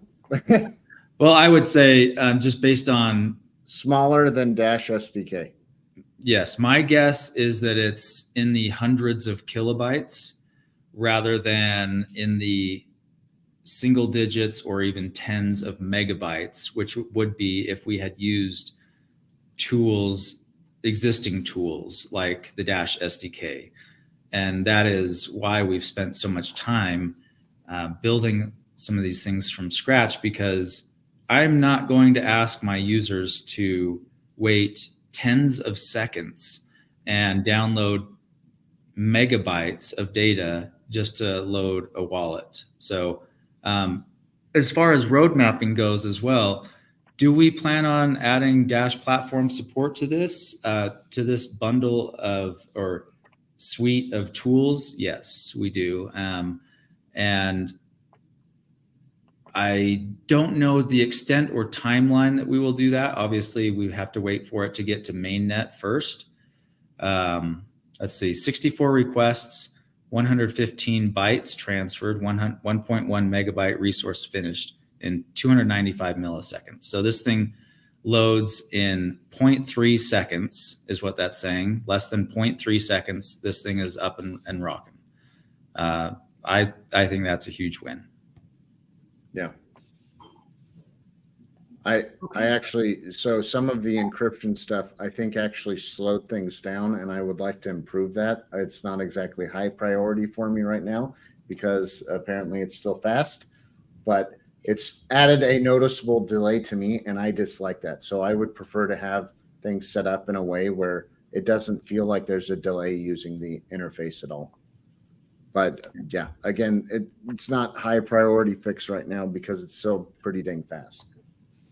Well, I would say just based on smaller than Dash SDK. Yes, my guess is that it's in the hundreds of kilobytes rather than in the single digits or even tens of megabytes, which would be if we had used existing tools like the Dash SDK. And that is why we've spent so much time building some of these things from scratch, because I'm not going to ask my users to wait tens of seconds and download megabytes of data just to load a wallet. So as far as road mapping goes as well, do we plan on adding Dash platform support to this bundle or suite of tools? Yes, we do. And I don't know the extent or timeline that we will do that. Obviously, we have to wait for it to get to mainnet first. Let's see, 64 requests, 115 bytes transferred, 1.1 megabyte resource finished in 295 milliseconds. So this thing loads in 0.3 seconds is what that's saying. Less than 0.3 seconds, this thing is up and rocking. I think that's a huge win. Yeah. I actually, so some of the encryption stuff, I think actually slowed things down, and I would like to improve that. It's not exactly high priority for me right now because apparently it's still fast, but it's added a noticeable delay to me, and I dislike that. So I would prefer to have things set up in a way where it doesn't feel like there's a delay using the interface at all. But yeah, again, it's not high priority fix right now because it's still pretty dang fast.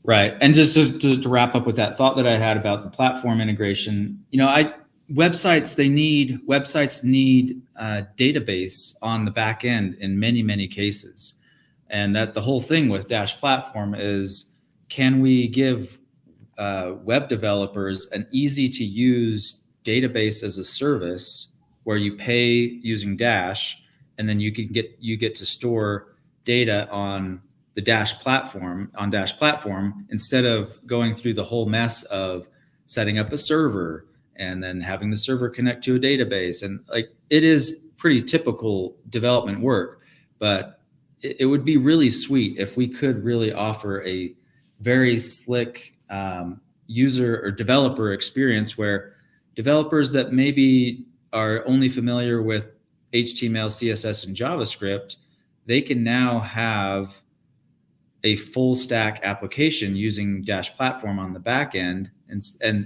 Right. And just to wrap up with that thought that I had about the platform integration, websites need a database on the back end in many, many cases. And that the whole thing with Dash Platform is, can we give web developers an easy to use database as a service where you pay using Dash, and then you get to store data on the Dash platform instead of going through the whole mess of setting up a server and then having the server connect to a database. And like, it is pretty typical development work, but it would be really sweet if we could really offer a very slick user or developer experience where developers that maybe are only familiar with HTML, CSS, and JavaScript, they can now have a full stack application using Dash Platform on the back end, and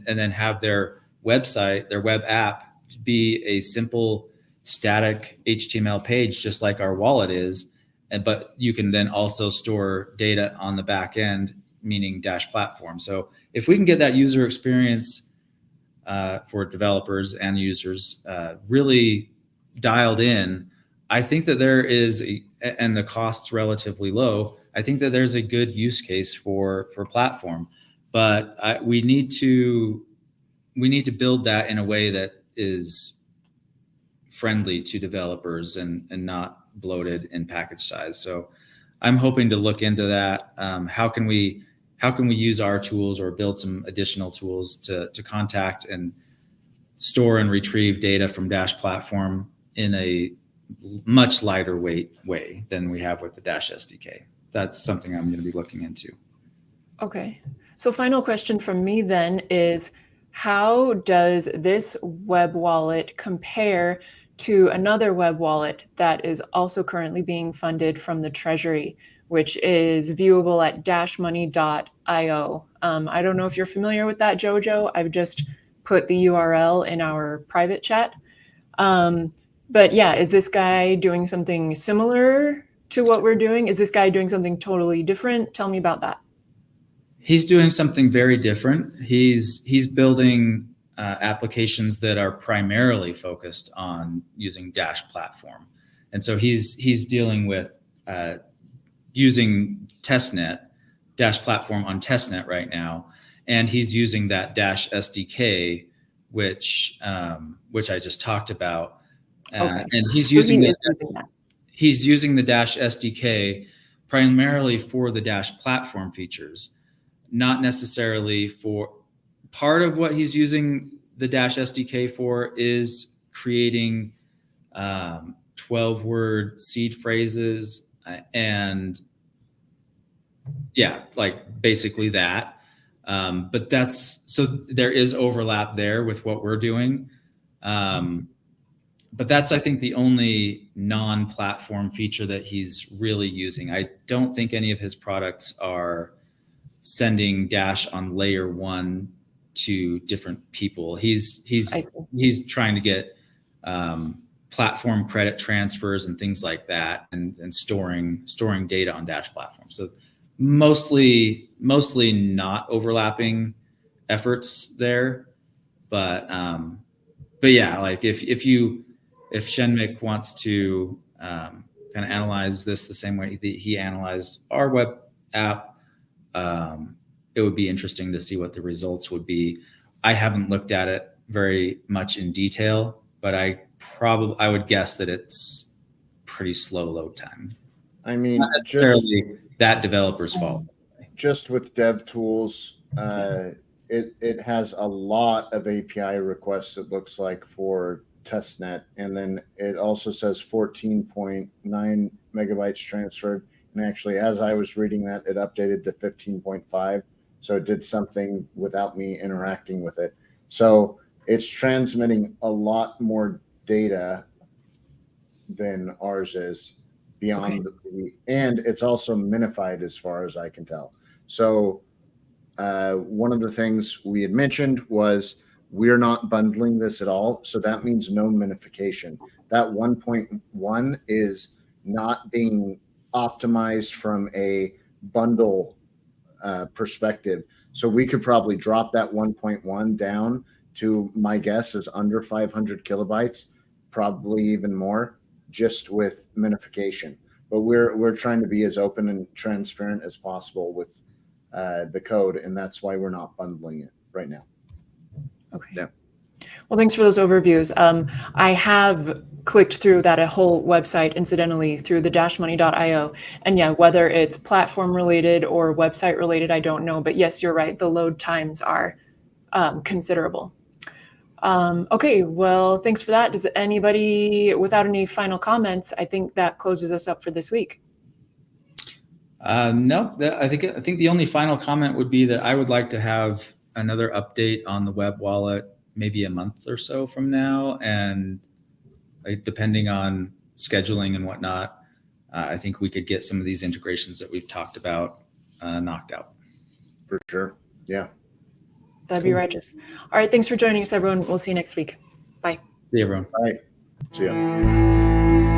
then have their website, their web app, be a simple static HTML page, just like our wallet is. But you can then also store data on the back end, meaning Dash Platform. So if we can get that user experience for developers and users really dialed in, I think that there is, and the cost's relatively low, I think that there's a good use case for platform. But we need to build that in a way that is friendly to developers and not bloated in package size. So I'm hoping to look into that. How can we use our tools or build some additional tools to contact and store and retrieve data from Dash Platform in a much lighter weight way than we have with the Dash SDK. That's something I'm going to be looking into. Okay. So final question from me then is, how does this web wallet compare to another web wallet that is also currently being funded from the Treasury, which is viewable at dashmoney.io? I don't know if you're familiar with that, Jojo. I've just put the URL in our private chat. But yeah, is this guy doing something similar to what we're doing? Is this guy doing something totally different? Tell me about that. He's doing something very different. He's building applications that are primarily focused on using Dash Platform. And so he's dealing with using testnet, Dash Platform on testnet right now. And he's using that Dash SDK, which I just talked about. Okay. And he's using the Dash SDK primarily for the Dash Platform features, not necessarily for part of what he's using the Dash SDK for is creating 12-word seed phrases and yeah, like basically that. But so there is overlap there with what we're doing. But that's, I think, the only non-platform feature that he's really using. I don't think any of his products are sending Dash on layer 1 to different people. He's trying to get platform credit transfers and things like that, and storing data on Dash Platform. So mostly not overlapping efforts there, but yeah, like if Shenmik wants to kind of analyze this the same way he analyzed our web app, it would be interesting to see what the results would be. I haven't looked at it very much in detail, but I would guess that it's pretty slow load time. I mean, not necessarily that developer's fault. Just with dev tools, it has a lot of API requests, it looks like, for testnet, and then it also says 14.9 megabytes transferred, and actually as I was reading that, it updated to 15.5, so it did something without me interacting with it. So it's transmitting a lot more data than ours is beyond and it's also minified as far as I can tell. So one of the things we had mentioned was We're not bundling this at all. So that means no minification. That 1.1 is not being optimized from a bundle perspective. So we could probably drop that 1.1 down to, my guess is under 500 kilobytes, probably even more, just with minification. But we're trying to be as open and transparent as possible with the code, and that's why we're not bundling it right now. Okay. Yeah. Well, thanks for those overviews. I have clicked through that whole website, incidentally, through the dashmoney.io. And yeah, whether it's platform related or website related, I don't know. But yes, you're right. The load times are considerable. Okay, well, thanks for that. Does anybody, without any final comments, I think that closes us up for this week. No, I think the only final comment would be that I would like to have another update on the web wallet maybe a month or so from now, and depending on scheduling and whatnot, I think we could get some of these integrations that we've talked about knocked out. For sure. Yeah. That'd be righteous. All right, thanks for joining us, everyone. We'll see you next week. Bye. See you, everyone. Bye. See ya.